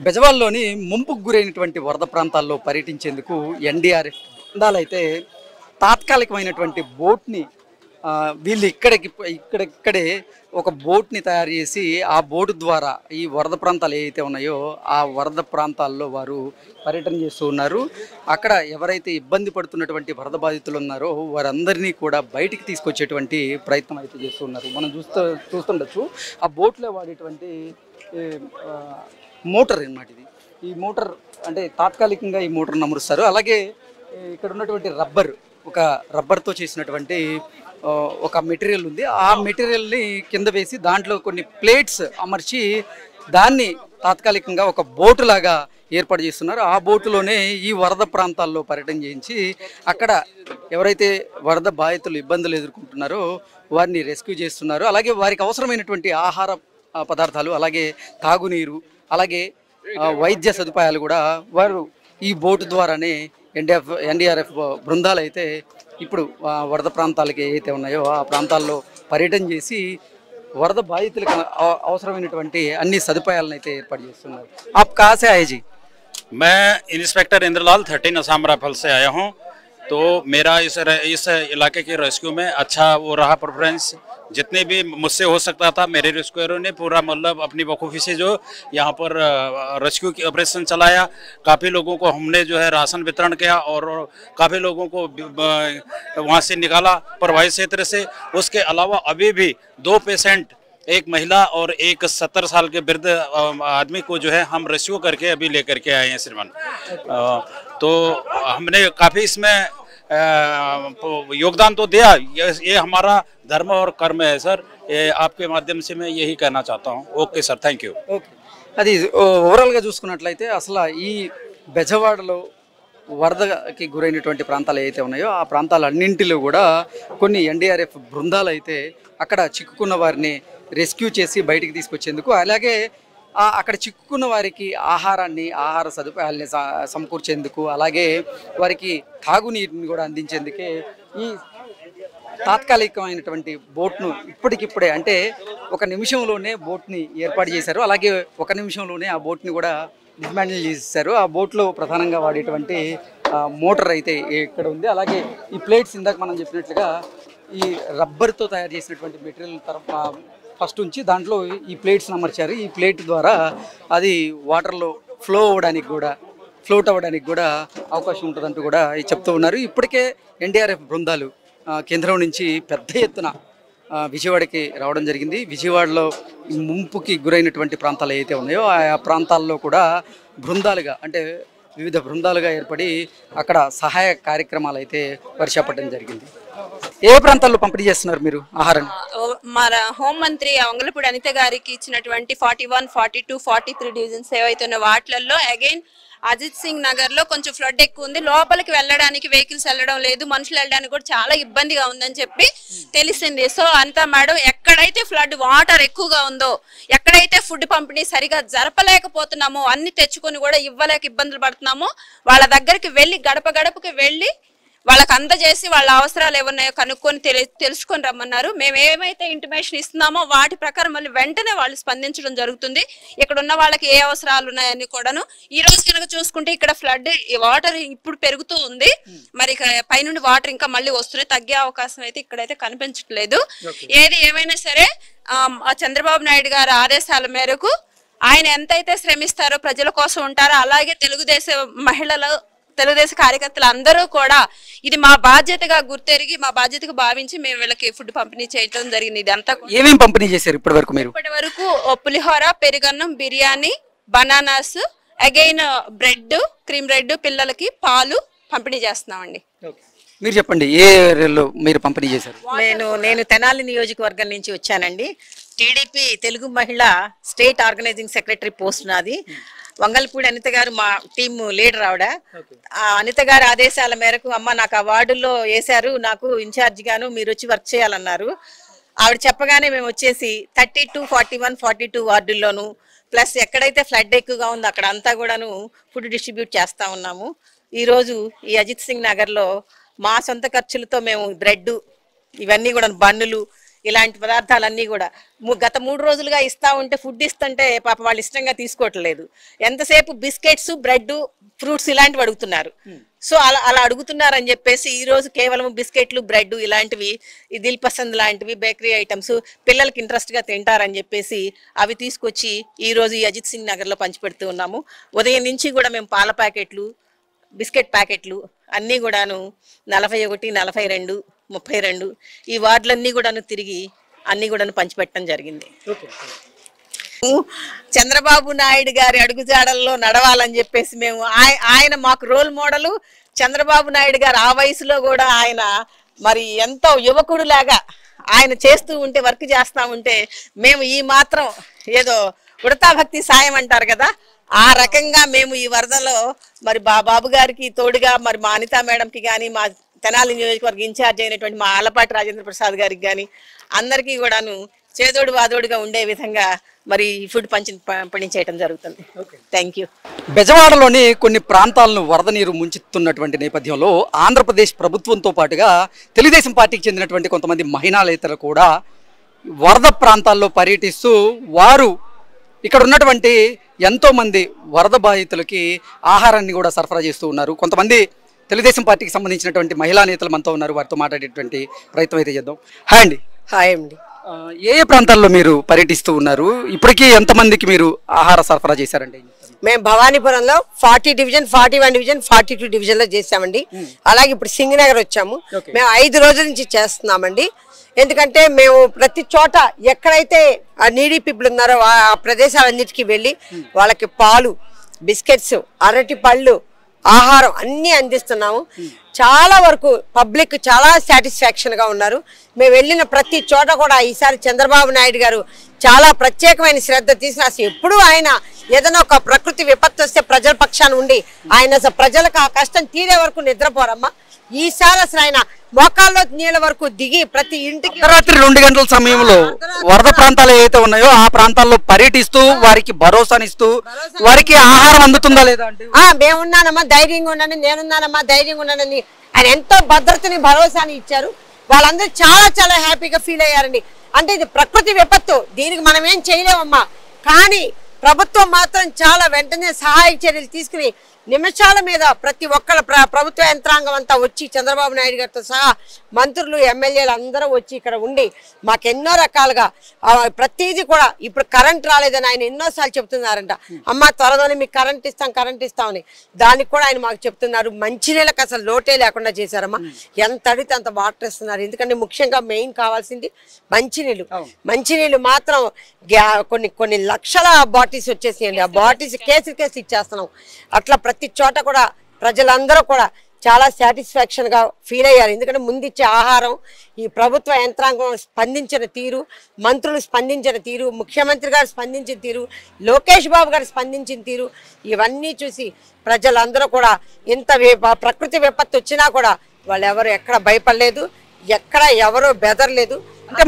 బెజవాడలోని ముంపుకు గురైనటువంటి వరద ప్రాంతాల్లో పర్యటించేందుకు ఎన్డీఆర్ఎఫ్ బృందాలైతే తాత్కాలికమైనటువంటి బోట్ని వీళ్ళు ఇక్కడే ఒక బోట్ని తయారు చేసి ఆ బోటు ద్వారా ఈ వరద ప్రాంతాలు ఏవైతే ఉన్నాయో ఆ వరద ప్రాంతాల్లో వారు పర్యటన చేస్తూ ఉన్నారు. అక్కడ ఎవరైతే ఇబ్బంది పడుతున్నటువంటి వరద బాధితులు ఉన్నారో వారందరినీ కూడా బయటికి తీసుకొచ్చేటువంటి ప్రయత్నం అయితే చేస్తూ ఉన్నారు. మనం చూస్తుండొచ్చు ఆ బోట్లో వాడేటువంటి మోటార్ అన్నమాట. ఈ మోటార్ అంటే తాత్కాలికంగా ఈ మోటార్ని అమరుస్తారు. అలాగే ఇక్కడ ఉన్నటువంటి ఒక రబ్బర్తో చేసినటువంటి ఒక మెటీరియల్ ఉంది. ఆ మెటీరియల్ని కింద వేసి దాంట్లో కొన్ని ప్లేట్స్ అమర్చి దాన్ని తాత్కాలికంగా ఒక బోటు లాగా ఏర్పాటు చేస్తున్నారు. ఆ బోటులోనే ఈ వరద ప్రాంతాల్లో పర్యటన చేయించి అక్కడ ఎవరైతే వరద బాధితులు ఇబ్బందులు ఎదుర్కొంటున్నారో వారిని రెస్క్యూ చేస్తున్నారు. అలాగే వారికి అవసరమైనటువంటి ఆహార పదార్థాలు, అలాగే తాగునీరు, అలాగే వైద్య సదుపాయాలు కూడా వారు ఈ బోటు ద్వారానే ఎన్డీఆర్ఎఫ్ బృందాలు అయితే ఇప్పుడు వరద ప్రాంతాలకి ఏవైతే ఉన్నాయో ఆ ప్రాంతాల్లో పర్యటన చేసి వరద బాధితులకు అవసరమైనటువంటి అన్ని సదుపాయాలను అయితే ఏర్పాటు చేస్తున్నారు. ఆప్ కहाँ से आए जी? मैं इंस्पेक्टर इंद्रलाल 13 असम राइफल से आया हूं। तो मेरा इस इलाके के रेस्क्यू में अच्छा वो रहा प्रेफरेंस। जितने भी मुझसे हो सकता था मेरे रेस्क्यूअरों ने पूरा मतलब अपनी बखूबी से जो यहाँ पर रेस्क्यू की ऑपरेशन चलाया। काफ़ी लोगों को हमने जो है राशन वितरण किया और काफ़ी लोगों को वहाँ से निकाला प्रभावित क्षेत्र से। उसके अलावा अभी भी 2 पेशेंट, एक महिला और एक 70 साल के वृद्ध आदमी को जो है हम रेस्क्यू करके अभी लेकर के आए हैं श्रीमान। तो हमने काफ़ी इसमें योगदान तो दिया। ये हमारा धर्म और कर्म है सर। ये आपके माध्यम से मैं यही कहना चाहता हूँ। Okay sir, thank you. Okay, అది ఓవరాల్గా చూసుకున్నట్లయితే అసలు ఈ బెజవాడలో వరదకి గురైనటువంటి ప్రాంతాలు ఏవైతే ఉన్నాయో ఆ ప్రాంతాలన్నింటిలో కూడా కొన్ని ఎన్డీఆర్ఎఫ్ బృందాలు అయితే అక్కడ చిక్కుకున్న వారిని రెస్క్యూ చేసి బయటికి తీసుకొచ్చేందుకు, అలాగే అక్కడ చిక్కుకున్న వారికి ఆహార సదుపాయాలని సమకూర్చేందుకు, అలాగే వారికి తాగునీటిని కూడా అందించేందుకే ఈ తాత్కాలికమైనటువంటి బోట్ను ఇప్పటికిప్పుడే అంటే ఒక నిమిషంలోనే బోట్ని ఏర్పాటు చేశారు. అలాగే ఒక నిమిషంలోనే ఆ బోట్ని కూడా డిస్మాంటిల్ చేసేసారు. ఆ బోట్లో ప్రధానంగా వాడేటువంటి మోటార్ అయితే ఇక్కడ ఉంది. అలాగే ఈ ప్లేట్స్ ఇందాక మనం చెప్పినట్లుగా ఈ రబ్బర్తో తయారు చేసినటువంటి మెటీరియల్ ఫస్ట్ ఉంచి దాంట్లో ఈ ప్లేట్స్ని అమర్చారు. ఈ ప్లేట్ ద్వారా అది వాటర్లో ఫ్లోట్ అవ్వడానికి కూడా అవకాశం ఉంటుందంటూ కూడా చెప్తూ ఉన్నారు. ఇప్పటికే ఎన్డీఆర్ఎఫ్ బృందాలు కేంద్రం నుంచి పెద్ద ఎత్తున విజయవాడకి రావడం జరిగింది. విజయవాడలో ముంపుకి గురైనటువంటి ప్రాంతాలు ఏవైతే ఉన్నాయో ఆ ప్రాంతాల్లో కూడా వివిధ బృందాలుగా ఏర్పడి అక్కడ సహాయ కార్యక్రమాలు అయితే చేపట్టడం జరిగింది. ఏ ప్రాంతాల్లో పంపిణీ చేస్తున్నారు మీరు ఆహారం? మన హోంమంత్రి వంగలపూడి అనిత గారికి ఇచ్చినటువంటి 41, 42, 43 డివిజన్స్ ఏవైతే ఉన్న వాటిల్లో అగైన్ అజిత్ సింగ్ నగర్ లో కొంచెం ఫ్లడ్ ఎక్కువ ఉంది. లోపలికి వెళ్ళడానికి వెహికల్స్ వెళ్ళడం లేదు, మనుషులు వెళ్ళడానికి కూడా చాలా ఇబ్బందిగా ఉందని చెప్పి తెలిసింది. సో అంతా మేడం ఎక్కడైతే ఫ్లడ్ వాటర్ ఎక్కువగా ఉందో, ఎక్కడైతే ఫుడ్ పంపిణీ సరిగా జరపలేకపోతున్నామో, అన్ని తెచ్చుకొని కూడా ఇవ్వలేక ఇబ్బందులు పడుతున్నామో వాళ్ళ దగ్గరికి వెళ్ళి గడపకి వెళ్ళి వాళ్ళకి అందజేసి వాళ్ళ అవసరాలు ఏమన్నాయో కనుక్కొని తెలుసుకొని రమ్మన్నారు. మేము ఏమైతే ఇంటిమేషన్ ఇస్తున్నామో వాటి ప్రకారం మళ్ళీ వెంటనే వాళ్ళు స్పందించడం జరుగుతుంది. ఇక్కడ ఉన్న వాళ్ళకి ఏ అవసరాలు ఉన్నాయని కూడాను. ఈ రోజు కనుక చూసుకుంటే ఇక్కడ ఫ్లడ్ వాటర్ ఇప్పుడు పెరుగుతూ ఉంది. మరి పైనుండి వాటర్ ఇంకా మళ్ళీ వస్తున్నాయి. తగ్గే అవకాశం అయితే ఇక్కడైతే కనిపించట్లేదు. ఏది ఏమైనా సరే చంద్రబాబు నాయుడు గారి ఆదేశాల మేరకు ఆయన ఎంతైతే శ్రమిస్తారో, ప్రజల కోసం ఉంటారో, అలాగే తెలుగుదేశం కార్యకర్తలు అందరూ కూడా ఇది మా బాధ్యతగా గుర్తెరిగి మా బాధ్యతగా భావించి మేము వీళ్ళకి ఫుడ్ పంపిణీ చేయడం జరిగింది. ఇదంతా ఏమేమి పంపిణీ చేశారు ఇప్పటి వరకు? పులిహోర, పెరుగన్నం, biryani, bananas, again bread, cream bread, పిల్లలకి పాలు పంపిణీ చేస్తున్నామండి. మీరు చెప్పండి, ఏ ఏరియాలో మీరు పంపిణీ చేశారు? నేను తెనాలి నియోజకవర్గం నుంచి వచ్చానండి. టీడీపీ తెలుగు మహిళా స్టేట్ ఆర్గనైజింగ్ సెక్రటరీ పోస్ట్ నాది. వంగలపూడి అనిత గారు మా టీమ్ లీడర్. ఆవిడ అనిత గారి ఆదేశాల మేరకు అమ్మ నాకు ఆ వార్డుల్లో వేశారు, నాకు ఇన్ఛార్జ్ గాను మీరు వచ్చి వర్క్ చేయాలన్నారు. ఆవిడ చెప్పగానే మేము వచ్చేసి 32, 41, 42 వార్డుల్లోనూ ప్లస్ ఎక్కడైతే ఫ్లడ్ ఎక్కువగా ఉందో అక్కడ అంతా కూడాను ఫుడ్ డిస్ట్రిబ్యూట్ చేస్తూ ఉన్నాము. ఈరోజు ఈ అజిత్ సింగ్ నగర్లో మా సొంత ఖర్చులతో మేము బ్రెడ్, ఇవన్నీ కూడా బన్నులు, ఇలాంటి పదార్థాలన్నీ కూడా గత 3 రోజులుగా ఇస్తా ఉంటే ఫుడ్ ఇస్తుంటే పాప వాళ్ళు ఇష్టంగా తీసుకోవట్లేదు. ఎంతసేపు బిస్కెట్స్, బ్రెడ్, ఫ్రూట్స్ ఇలాంటివి అడుగుతున్నారు. సో అలా అడుగుతున్నారని చెప్పేసి ఈ రోజు కేవలం బిస్కెట్లు, బ్రెడ్ ఇలాంటివి, ఈ దిల్ పసంద్ లాంటివి బేకరీ ఐటమ్స్ పిల్లలకి ఇంట్రెస్ట్గా తింటారని చెప్పేసి అవి తీసుకొచ్చి ఈ రోజు ఈ అజిత్ సింగ్ నగర్లో పంచిపెడుతూ ఉన్నాము. ఉదయం నుంచి కూడా మేము పాల ప్యాకెట్లు, బిస్కెట్ ప్యాకెట్లు అన్నీ కూడాను 41, 42, 32 ఈ వార్డులన్నీ కూడాను తిరిగి అన్నీ కూడాను పంచిపెట్టడం జరిగింది. చంద్రబాబు నాయుడు గారి అడుగుజాడల్లో నడవాలని చెప్పేసి మేము ఆయన మాకు రోల్ మోడలు. చంద్రబాబు నాయుడు గారు ఆ వయసులో కూడా ఆయన మరి ఎంతో యువకుడు లాగా ఆయన చేస్తూ ఉంటే, వర్క్ చేస్తూ ఉంటే మేము ఈ మాత్రం ఏదో ఉడతా భక్తి సాయం అంటారు కదా, ఆ రకంగా మేము ఈ వరదలో మరి బాబు గారికి తోడుగా మరి మా అనితా మేడంకి కానీ, మా తెనాలి నియోజకవర్గ ఇన్ఛార్జ్ అయినటువంటి మా ఆలపాటి రాజేంద్ర ప్రసాద్ గారికి కానీ అందరికీ కూడాను చేదోడు వాదోడుగా ఉండే విధంగా మరి ఫుడ్ పండించేయడం జరుగుతుంది. Thank you. బెజవాడలోని కొన్ని ప్రాంతాలను వరద నీరు ముంచెత్తున్నటువంటి నేపథ్యంలో ఆంధ్రప్రదేశ్ ప్రభుత్వంతో పాటుగా తెలుగుదేశం పార్టీకి చెందినటువంటి కొంతమంది మహిళానేతలు కూడా వరద ప్రాంతాల్లో పర్యటిస్తూ వారు ఇక్కడ ఉన్నటువంటి ఎంతోమంది వరద బాధితులకి ఆహారాన్ని కూడా సరఫరా చేస్తూ ఉన్నారు. కొంతమంది తెలుగుదేశం పార్టీకి సంబంధించినటువంటి మహిళా నేతలు మనతో ఉన్నారు, వారితో మాట్లాడేటువంటి ప్రయత్నం అయితే చేద్దాం. హాయ్ అండి. హాయ్ అండి. ఏ ప్రాంతాల్లో మీరు పర్యటిస్తూ ఉన్నారు? ఇప్పటికీ ఎంతమందికి మీరు ఆహార సరఫరా చేశారండి? మేము భవానీపురంలో 40 డివిజన్, 41 డివిజన్, 42 డివిజన్ లో చేసామండి. అలాగే ఇప్పుడు సింగనగర్ వచ్చాము. మేము 5 రోజుల నుంచి చేస్తున్నామండి. ఎందుకంటే మేము ప్రతి చోట ఎక్కడైతే నీడీ పీపుల్ ఉన్నారో ఆ ప్రదేశాలన్నిటికీ వెళ్ళి వాళ్ళకి పాలు, బిస్కెట్స్, అరటి పళ్ళు, ఆహారం అన్నీ అందిస్తున్నాము. చాలా వరకు పబ్లిక్ చాలా సాటిస్ఫాక్షన్ గా ఉన్నారు. మేము వెళ్ళిన ప్రతి చోట కూడా ఈసారి చంద్రబాబు నాయుడు గారు చాలా ప్రత్యేకమైన శ్రద్ధ తీసుకుని, అసలు ఎప్పుడు ఆయన ఏదైనా ఒక ప్రకృతి విపత్తు వస్తే ప్రజల పక్షాన ఉండి ఆయన అసలు ప్రజలకు ఆ కష్టం తీరే వరకు నిద్రపోరమ్మా. ఈసారి అసలు ఆయన మోకాల్లో నీళ్ళ వరకు దిగి ప్రతి ఇంటికి రాత్రి 2 గంటల సమయంలో వరద ప్రాంతాలు ఏవైతే ఉన్నాయో ఆ ప్రాంతాల్లో పర్యటిస్తూ వారికి భరోసానిస్తూ వారికి ఆహారం అందుతుందా లేదా అంటే మేమున్నానమ్మా, ధైర్యంగా ఉన్నాను, నేనున్నానమ్మా, ధైర్యంగా ఉన్నానని ఆయన ఎంతో భద్రతని, భరోసాని ఇచ్చారు. వాళ్ళందరూ చాలా చాలా హ్యాపీగా ఫీల్ అయ్యారండి. అంటే ఇది ప్రకృతి విపత్తు, దీనికి మనం ఏం చేయలేమమ్మా. కానీ ప్రభుత్వం మాత్రం చాలా వెంటనే సహాయక చర్యలు తీసుకుని నిమిషాల మీద ప్రతి ఒక్కళ్ళ ప్రభుత్వ యంత్రాంగం అంతా వచ్చి చంద్రబాబు నాయుడు గారితో సహా మంత్రులు, ఎమ్మెల్యేలు అందరూ వచ్చి ఇక్కడ ఉండి మాకు ఎన్నో రకాలుగా ప్రతిదీ కూడా ఇప్పుడు కరెంట్ రాలేదని ఆయన ఎన్నోసార్లు చెప్తున్నారంట. అమ్మ త్వరలోనే మీకు కరెంట్ ఇస్తామని దానికి కూడా ఆయన మాకు చెప్తున్నారు. మంచినీళ్ళకి అసలు లోటే లేకుండా చేశారమ్మా. ఎంత అడిగితే అంత వాటర్ ఇస్తున్నారు. ఎందుకంటే ముఖ్యంగా మెయిన్ కావాల్సింది మంచినీళ్ళు. మంచినీళ్ళు మాత్రం కొన్ని లక్షల బాటిల్స్ వచ్చేసియండి. ఆ బాటిల్స్ కేసులు ఇచ్చేస్తున్నాం. అట్లా ప్రతి చోట కూడా ప్రజలందరూ కూడా చాలా సాటిస్ఫాక్షన్ గా ఫీల్ అయ్యారు. ఎందుకంటే ముందు ఇచ్చే ఆహారం, ఈ ప్రభుత్వ యంత్రాంగం స్పందించిన తీరు, మంత్రులు స్పందించిన తీరు, ముఖ్యమంత్రి గారు స్పందించిన తీరు, లోకేష్ బాబు గారు స్పందించిన తీరు, ఇవన్నీ చూసి ప్రజలందరూ కూడా ఇంత ప్రకృతి విపత్తు వచ్చినా కూడా వాళ్ళు ఎవరు ఎక్కడ భయపడలేదు, ఎక్కడ ఎవరు బెదరలేదు. అంటే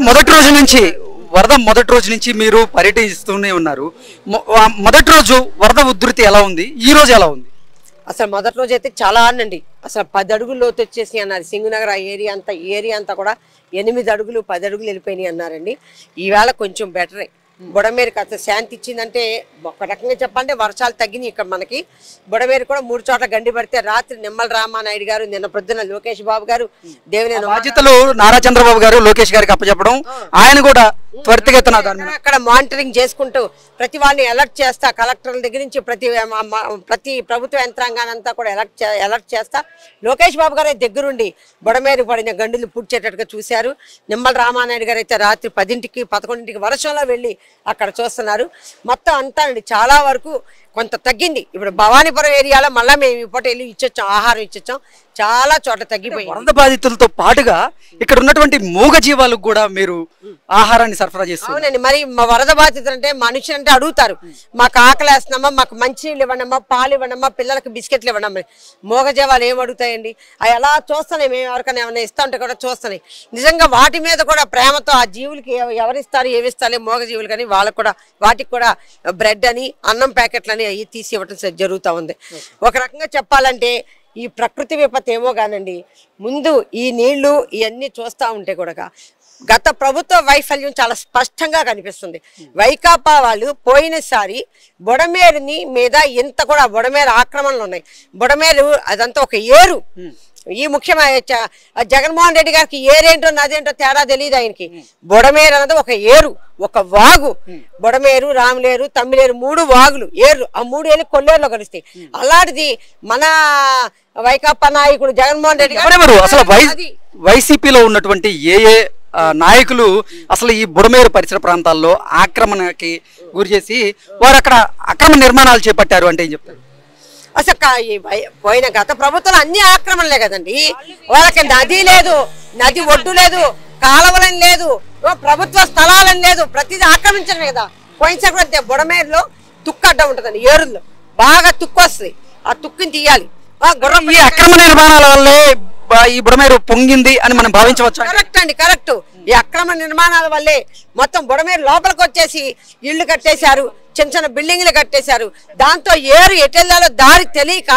వరద మొదటి రోజు నుంచి మీరు పర్యటిస్తూనే ఉన్నారు. మొదటి రోజు వరద ఉధృతి ఎలా ఉంది, ఈ రోజు ఎలా ఉంది? అసలు మొదటి రోజు అయితే చాలా అనండి, అసలు 10 అడుగులు లోతు వచ్చేసి అన్నారు. సింగునగర్ ఏరియా అంతా కూడా 8 అడుగులు 10 అడుగులు వెళ్ళిపోయినాయి అన్నారండి. ఈవేళ కొంచెం బెటరే. బుడమేరుకి అంత శాంతి ఇచ్చిందంటే ఒక రకంగా చెప్పాలంటే వర్షాలు తగ్గినాయి ఇక్కడ మనకి. బుడమేరు కూడా 3 చోట్ల గండి పడితే రాత్రి నిమ్మల రామానాయుడు గారు, నిన్న పొద్దున లోకేష్ బాబు గారు దేవినేని బాధ్యతలు నారా చంద్రబాబు గారు లోకేష్ గారికి అప్పచెప్పడం, ఆయన కూడా త్వరితగతిన అక్కడ మానిటరింగ్ చేసుకుంటూ ప్రతి వాళ్ళని అలర్ట్ చేస్తా, కలెక్టర్ల దగ్గర నుంచి ప్రతి ప్రభుత్వ యంత్రాంగాన్ని అంతా కూడా అలర్ట్ చేస్తా లోకేష్ బాబు గారు దగ్గరుండి బుడమేరు పడిన గండులు పూడ్చేటట్టుగా చూశారు. నిమ్మల రామానాయుడు గారు అయితే రాత్రి 10ంటికి 11ంటికి వర్షంలో వెళ్ళి అక్కడ చూస్తున్నారు. మొత్తం అంతా చాలా వరకు కొంత తగ్గింది. ఇప్పుడు భవానీపురం ఏరియాలో మళ్ళీ మేము ఇప్పటి వెళ్ళి ఇచ్చొచ్చాం, ఆహారం ఇచ్చొచ్చాం. చాలా చోట్ల తగ్గిపోయింది. వరద బాధితులతో పాటుగా ఇక్కడ ఉన్నటువంటి మూగ జీవాలకు కూడా మీరు ఆహారాన్ని సరఫరా చేస్తారు. అవునండి, మరి మా వరద బాధితులు అంటే మనుషులు అంటే అడుగుతారు, మాకు ఆకలి వేస్తున్నామా, మాకు మంచినీళ్ళు ఇవ్వడమ్మా, పాలు ఇవ్వడమ్మా, పిల్లలకి బిస్కెట్లు ఇవ్వడమ్మా. మూగ జీవాలు ఏం అడుగుతాయండి? అవి ఎలా చూస్తున్నాయి, మేము ఎవరికైనా ఏమైనా ఇస్తా ఉంటే కూడా చూస్తున్నాయి. నిజంగా వాటి మీద కూడా ప్రేమతో ఆ జీవులకి ఎవరిస్తారు, ఏమిస్తారు మూగ జీవులు కానీ వాళ్ళకు కూడా వాటికి కూడా బ్రెడ్ అని, అన్నం ప్యాకెట్లు అని అవి తీసి ఇవ్వటం జరుగుతూ ఉంది. ఒక రకంగా చెప్పాలంటే ఈ ప్రకృతి విపత్తు ఏమో కానండి, ముందు ఈ నీళ్లు ఇవన్నీ చూస్తూ ఉంటే కూడా గత ప్రభుత్వ వైఫల్యం చాలా స్పష్టంగా కనిపిస్తుంది. వైకాపా వాళ్ళు పోయినసారి బుడమేరుని మీద ఇంత కూడా బుడమేరు ఆక్రమణలు ఉన్నాయి. బుడమేరు అదంతా ఒక ఏరు. ఈ ముఖ్యమైన జగన్మోహన్ రెడ్డి గారికి ఏరేంటో నదేంటో తేడా తెలియదు ఆయనకి. బుడమేరు అన్నది ఒక ఏరు, ఒక వాగు. బుడమేరు, రామలేరు, తమ్మిలేరు 3 వాగులు, ఏర్లు. ఆ 3 ఏళ్ళు కొల్లేరులో కలుస్తాయి. అలాంటిది మన వైకాపా నాయకుడు జగన్మోహన్ రెడ్డి గారు అసలు వైసీపీలో ఉన్నటువంటి ఏ నాయకులు అసలు ఈ బుడమేరు పరిసర ప్రాంతాల్లో ఆక్రమణకి గురి చేసి వారు అక్కడ అక్రమ నిర్మాణాలు చేపట్టారు అంటే ఏం చెప్తారు? అసలు పోయిన గత ప్రభుత్వాలు అన్ని ఆక్రమణలే కదండి. వాళ్ళకి నది లేదు, నది ఒడ్డు లేదు, కాలువలని లేదు, ప్రభుత్వ స్థలాలని లేదు, ప్రతిదీ ఆక్రమించడమే కదా. పోయినసారి బుడమేరులో తుక్కు అడ్డం ఉంటుందండి. ఏరుల్లో బాగా తుక్కు వస్తుంది, ఆ తుక్కుని తీయాలి. ఈ అక్రమ నిర్మాణాల వల్లే ఈ బుడమేరు పొంగింది అని మనం భావించవచ్చు. కరెక్ట్ అండి, కరెక్ట్. ఈ అక్రమ నిర్మాణాల వల్లే మొత్తం బుడమేరు లోపలికి వచ్చేసి ఇళ్లు కట్టేశారు, చిన్న చిన్న బిల్డింగ్లు కట్టేశారు. దాంతో ఏరు ఎటు వెళ్ళాలో దారి తెలియక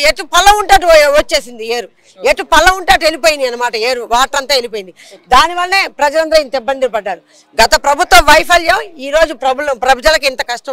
ఎటు పల్లం ఉంటే అటు వచ్చేసింది ఏరు. ఎటు పల్లం ఉంటే అటు వెళ్ళిపోయింది అనమాట ఏరు. వాటర్ అంతా వెళ్ళిపోయింది. దానివల్లే ప్రజలందరూ ఇంత ఇబ్బంది పడ్డారు. గత ప్రభుత్వ వైఫల్యం ఈ రోజు ప్రజలకు ఇంత కష్టం.